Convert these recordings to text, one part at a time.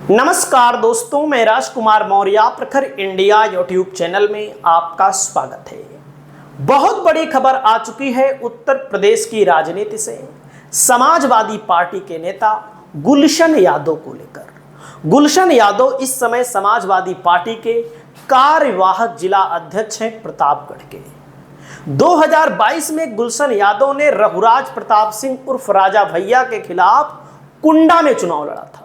नमस्कार दोस्तों, मैं राजकुमार मौर्य प्रखर इंडिया यूट्यूब चैनल में आपका स्वागत है। बहुत बड़ी खबर आ चुकी है उत्तर प्रदेश की राजनीति से समाजवादी पार्टी के नेता गुलशन यादव को लेकर। गुलशन यादव इस समय समाजवादी पार्टी के कार्यवाहक जिला अध्यक्ष हैं प्रतापगढ़ के। 2022 में गुलशन यादव ने रघुराज प्रताप सिंह उर्फ राजा भैया के खिलाफ कुंडा में चुनाव लड़ा था,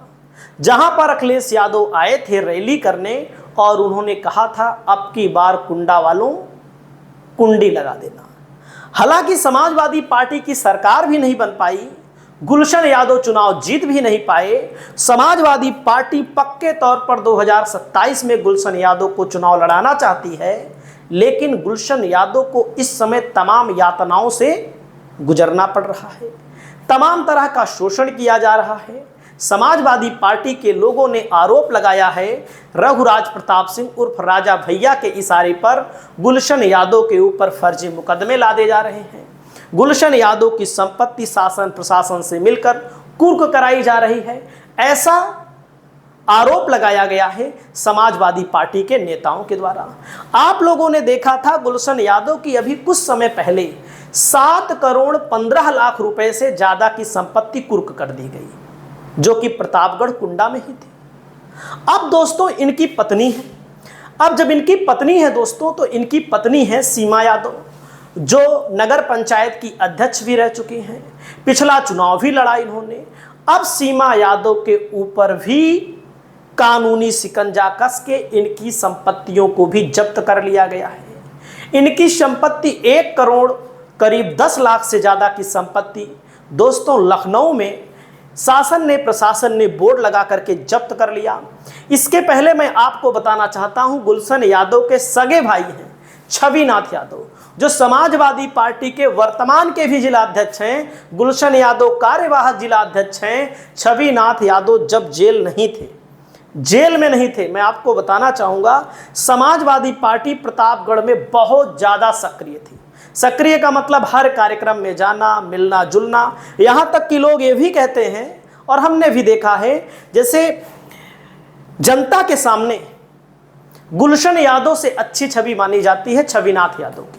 जहां पर अखिलेश यादव आए थे रैली करने और उन्होंने कहा था अब की बार कुंडा वालों कुंडी लगा देना। हालांकि समाजवादी पार्टी की सरकार भी नहीं बन पाई, गुलशन यादव चुनाव जीत भी नहीं पाए। समाजवादी पार्टी पक्के तौर पर 2027 में गुलशन यादव को चुनाव लड़ाना चाहती है, लेकिन गुलशन यादव को इस समय तमाम यातनाओं से गुजरना पड़ रहा है, तमाम तरह का शोषण किया जा रहा है। समाजवादी पार्टी के लोगों ने आरोप लगाया है रघुराज प्रताप सिंह उर्फ राजा भैया के इशारे पर गुलशन यादव के ऊपर फर्जी मुकदमे लादे जा रहे हैं। गुलशन यादव की संपत्ति शासन प्रशासन से मिलकर कुर्क कराई जा रही है, ऐसा आरोप लगाया गया है समाजवादी पार्टी के नेताओं के द्वारा। आप लोगों ने देखा था गुलशन यादव की अभी कुछ समय पहले 7 करोड़ 15 लाख रुपए से ज्यादा की संपत्ति कुर्क कर दी गई, जो कि प्रतापगढ़ कुंडा में ही थी। अब दोस्तों इनकी पत्नी है, अब जब इनकी पत्नी है दोस्तों, तो इनकी पत्नी है सीमा यादव, जो नगर पंचायत की अध्यक्ष भी रह चुकी हैं। पिछला चुनाव भी लड़ा इन्होंने। अब सीमा यादव के ऊपर भी कानूनी शिकंजा कस के इनकी संपत्तियों को भी जब्त कर लिया गया है। इनकी संपत्ति 1 करोड़ करीब 10 लाख से ज्यादा की संपत्ति दोस्तों लखनऊ में शासन ने प्रशासन ने बोर्ड लगा करके जब्त कर लिया। इसके पहले मैं आपको बताना चाहता हूं, गुलशन यादव के सगे भाई हैं छविनाथ यादव, जो समाजवादी पार्टी के वर्तमान के भी जिला अध्यक्ष हैं। गुलशन यादव कार्यवाहक जिला अध्यक्ष हैं। छविनाथ यादव जब जेल में नहीं थे, मैं आपको बताना चाहूंगा समाजवादी पार्टी प्रतापगढ़ में बहुत ज्यादा सक्रिय थी। सक्रिय का मतलब हर कार्यक्रम में जाना, मिलना जुलना। यहां तक कि लोग ये भी कहते हैं और हमने भी देखा है, जैसे जनता के सामने गुलशन यादव से अच्छी छवि मानी जाती है छविनाथ यादव की।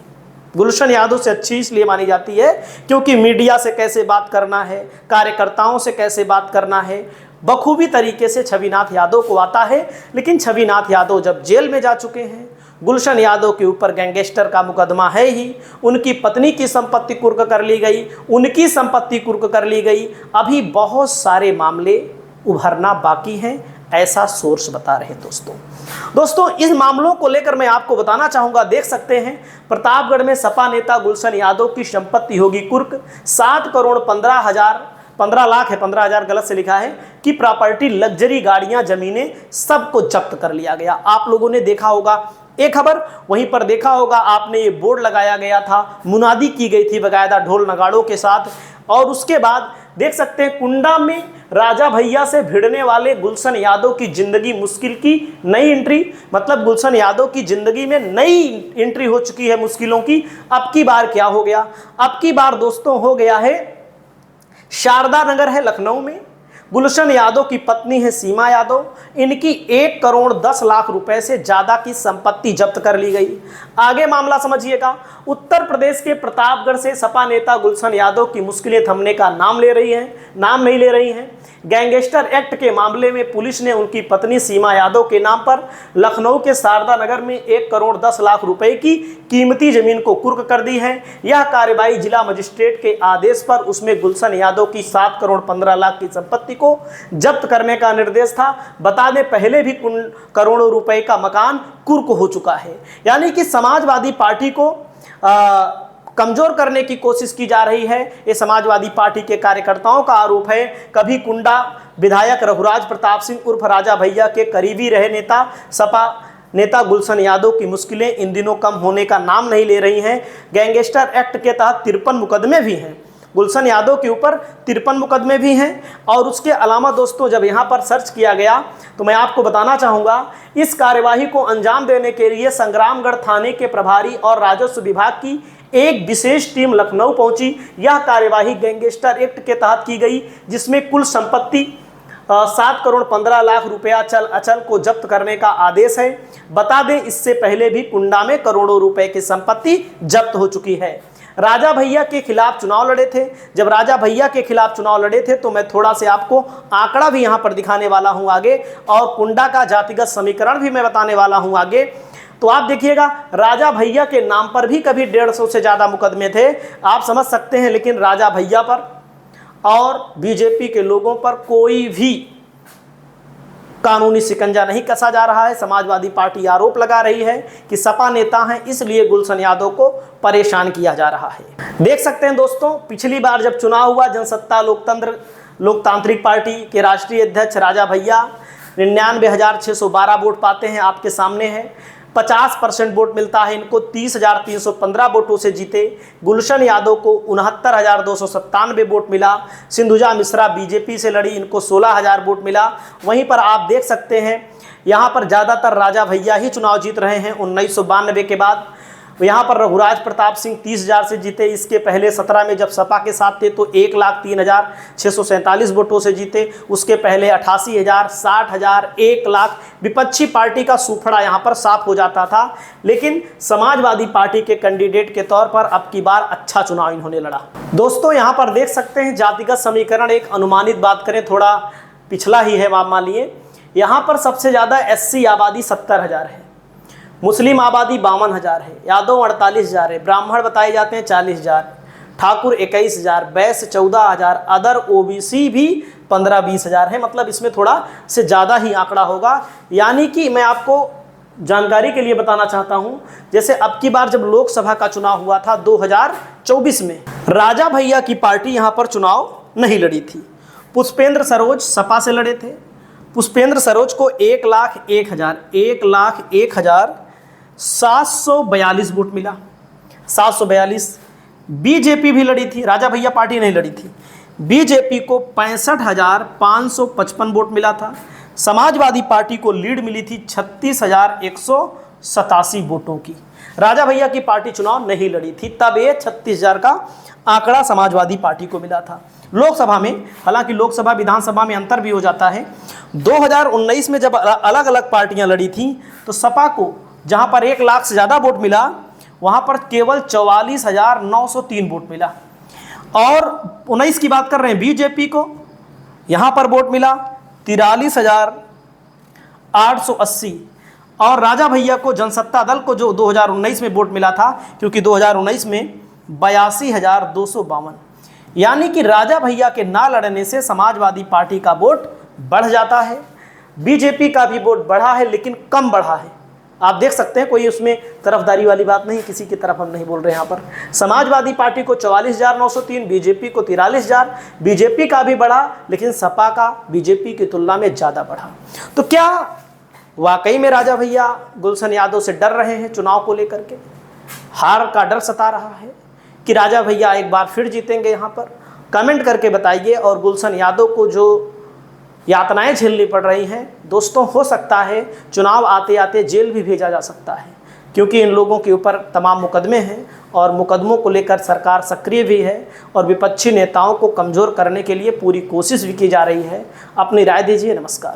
गुलशन यादव से अच्छी इसलिए मानी जाती है क्योंकि मीडिया से कैसे बात करना है, कार्यकर्ताओं से कैसे बात करना है, बखूबी तरीके से छविनाथ यादव को आता है। लेकिन छविनाथ यादव जब जेल में जा चुके हैं, गुलशन यादव के ऊपर गैंगस्टर का मुकदमा है ही, उनकी पत्नी की संपत्ति कुर्क कर ली गई, उनकी संपत्ति कुर्क कर ली गई। अभी बहुत सारे मामले उभरना बाकी हैं, ऐसा सोर्स बता रहे हैं दोस्तों इस मामलों को लेकर मैं आपको बताना चाहूंगा। देख सकते हैं प्रतापगढ़ में सपा नेता गुलशन यादव की संपत्ति होगी कुर्क। 7 करोड़ 15 लाख है, 15,000 गलत से लिखा है कि प्रॉपर्टी, लग्जरी गाड़ियां, जमीनें सबको जब्त कर लिया गया। आप लोगों ने देखा होगा एक खबर, वहीं पर देखा होगा आपने, ये बोर्ड लगाया गया था, मुनादी की गई थी बकायदा ढोल नगाड़ों के साथ। और उसके बाद देख सकते हैं कुंडा में राजा भैया से भिड़ने वाले गुलशन यादव की जिंदगी मुश्किल की नई एंट्री, मतलब गुलशन यादव की जिंदगी में नई एंट्री हो चुकी है मुश्किलों की। अब की बार क्या हो गया? अब की बार दोस्तों हो गया है शारदा नगर है लखनऊ में। गुलशन यादव की पत्नी है सीमा यादव, इनकी 1 करोड़ 10 लाख रुपए से ज्यादा की संपत्ति जब्त कर ली गई। आगे मामला समझिएगा। उत्तर प्रदेश के प्रतापगढ़ से सपा नेता गुलशन यादव की मुश्किलें थमने का नाम नहीं ले रही हैं। गैंगस्टर एक्ट के मामले में पुलिस ने उनकी पत्नी सीमा यादव के नाम पर लखनऊ के शारदा नगर में 1 करोड़ 10 लाख रुपए की कीमती जमीन को कुर्क कर दी है। यह कार्रवाई जिला मजिस्ट्रेट के आदेश पर उसमें गुलशन यादव की 7 करोड़ 15 लाख की संपत्ति को जब्त करने का निर्देश था। बता दें पहले भी करोड़ों रुपए का मकान कुर्क हो चुका है। यानी कि समाजवादी पार्टी को कमजोर करने की कोशिश की जा रही है। ये समाजवादी पार्टी के कार्यकर्ताओं का आरोप है। कभी कुंडा विधायक रघुराज प्रताप सिंह उर्फ राजा भैया के करीबी रहे नेता सपा नेता गुलशन यादव की मुश्किलें इन दिनों कम होने का नाम नहीं ले रही हैं। गैंगस्टर एक्ट के तहत 53 मुकदमे भी हैं गुलशन यादव के ऊपर, 53 मुकदमे भी हैं। और उसके अलावा दोस्तों जब यहाँ पर सर्च किया गया तो मैं आपको बताना चाहूँगा, इस कार्यवाही को अंजाम देने के लिए संग्रामगढ़ थाने के प्रभारी और राजस्व विभाग की एक विशेष टीम लखनऊ पहुंची। यह कार्यवाही गैंगस्टर एक्ट के तहत की गई, जिसमें कुल संपत्ति 7 करोड़ 15 लाख रुपया चल अचल को जब्त करने का आदेश है। बता दें इससे पहले भी कुंडा में करोड़ों रुपए की संपत्ति जब्त हो चुकी है। राजा भैया के खिलाफ चुनाव लड़े थे। जब राजा भैया के खिलाफ चुनाव लड़े थे तो मैं थोड़ा से आपको आंकड़ा भी यहां पर दिखाने वाला हूं आगे, और कुंडा का जातिगत समीकरण भी मैं बताने वाला हूं आगे। तो आप देखिएगा, राजा भैया के नाम पर भी कभी 150 से ज्यादा मुकदमे थे, आप समझ सकते हैं। लेकिन राजा भैया पर और बीजेपी के लोगों पर कोई भी कानूनी शिकंजा नहीं कसा जा रहा है। समाजवादी पार्टी आरोप लगा रही है कि सपा नेता हैं, इसलिए गुलशन यादव को परेशान किया जा रहा है। देख सकते हैं दोस्तों, पिछली बार जब चुनाव हुआ, जनसत्ता लोकतांत्रिक पार्टी के राष्ट्रीय अध्यक्ष राजा भैया 99,612 वोट पाते हैं, आपके सामने है। 50% वोट मिलता है इनको, 30,315 वोटों से जीते। गुलशन यादव को 69,297 वोट मिला। सिंधुजा मिश्रा बीजेपी से लड़ी, इनको 16,000 वोट मिला। वहीं पर आप देख सकते हैं यहाँ पर ज़्यादातर राजा भैया ही चुनाव जीत रहे हैं 1992 के बाद। यहाँ पर रघुराज प्रताप सिंह 30,000 से जीते। इसके पहले 17 में जब सपा के साथ थे तो 1,03,647 वोटों से जीते। उसके पहले 88,000, 60,000, 1,00,000 विपक्षी पार्टी का सूफड़ा यहाँ पर साफ हो जाता था। लेकिन समाजवादी पार्टी के कैंडिडेट के तौर पर अब की बार अच्छा चुनाव इन्होंने लड़ा। दोस्तों यहाँ पर देख सकते हैं जातिगत समीकरण, एक अनुमानित बात करें, थोड़ा पिछला ही है, आप मान लिए। यहाँ पर सबसे ज़्यादा SC आबादी 70,000 है, मुस्लिम आबादी 52,000 है, यादव 48,000 है, ब्राह्मण बताए जाते हैं 40,000, ठाकुर 21,000, वैश्य 14,000, अदर OBC भी 15-20,000 है। मतलब इसमें थोड़ा से ज़्यादा ही आंकड़ा होगा। यानी कि मैं आपको जानकारी के लिए बताना चाहता हूं, जैसे अब की बार जब लोकसभा का चुनाव हुआ था 2024 में, राजा भैया की पार्टी यहां पर चुनाव नहीं लड़ी थी। पुष्पेंद्र सरोज सपा से लड़े थे। पुष्पेंद्र सरोज को 1,01,742 वोट मिला, 742। बीजेपी भी लड़ी थी, राजा भैया पार्टी नहीं लड़ी थी। बीजेपी को 65,555 वोट मिला था। समाजवादी पार्टी को लीड मिली थी 36,187 वोटों की। राजा भैया की पार्टी चुनाव नहीं लड़ी थी, तब ये 36,000 का आंकड़ा समाजवादी पार्टी को मिला था। लोकसभा में, हालांकि लोकसभा विधानसभा में अंतर भी हो जाता है। 2019 में जब अलग अलग पार्टियां लड़ी थी तो सपा को जहां पर 1,00,000 से ज़्यादा वोट मिला, वहां पर केवल 44,903 वोट मिला। और 19 की बात कर रहे हैं, बीजेपी को यहां पर वोट मिला 43,880। और राजा भैया को, जनसत्ता दल को जो 2019 में वोट मिला था, क्योंकि 2019 में 82,252। यानी कि राजा भैया के ना लड़ने से समाजवादी पार्टी का वोट बढ़ जाता है। बीजेपी का भी वोट बढ़ा है, लेकिन कम बढ़ा है। आप देख सकते हैं, कोई उसमें तरफदारी वाली बात नहीं, किसी की तरफ हम नहीं बोल रहे हैं। यहाँ पर समाजवादी पार्टी को 44,903, बीजेपी को 43,000। बीजेपी का भी बढ़ा, लेकिन सपा का बीजेपी की तुलना में ज़्यादा बढ़ा। तो क्या वाकई में राजा भैया गुलशन यादव से डर रहे हैं? चुनाव को लेकर के हार का डर सता रहा है कि राजा भैया एक बार फिर जीतेंगे? यहाँ पर कमेंट करके बताइए। और गुलशन यादव को जो यातनाएं झेलनी पड़ रही हैं, दोस्तों, हो सकता है चुनाव आते आते जेल भी भेजा जा सकता है, क्योंकि इन लोगों के ऊपर तमाम मुकदमे हैं और मुकदमों को लेकर सरकार सक्रिय भी है और विपक्षी नेताओं को कमज़ोर करने के लिए पूरी कोशिश भी की जा रही है। अपनी राय दीजिए। नमस्कार।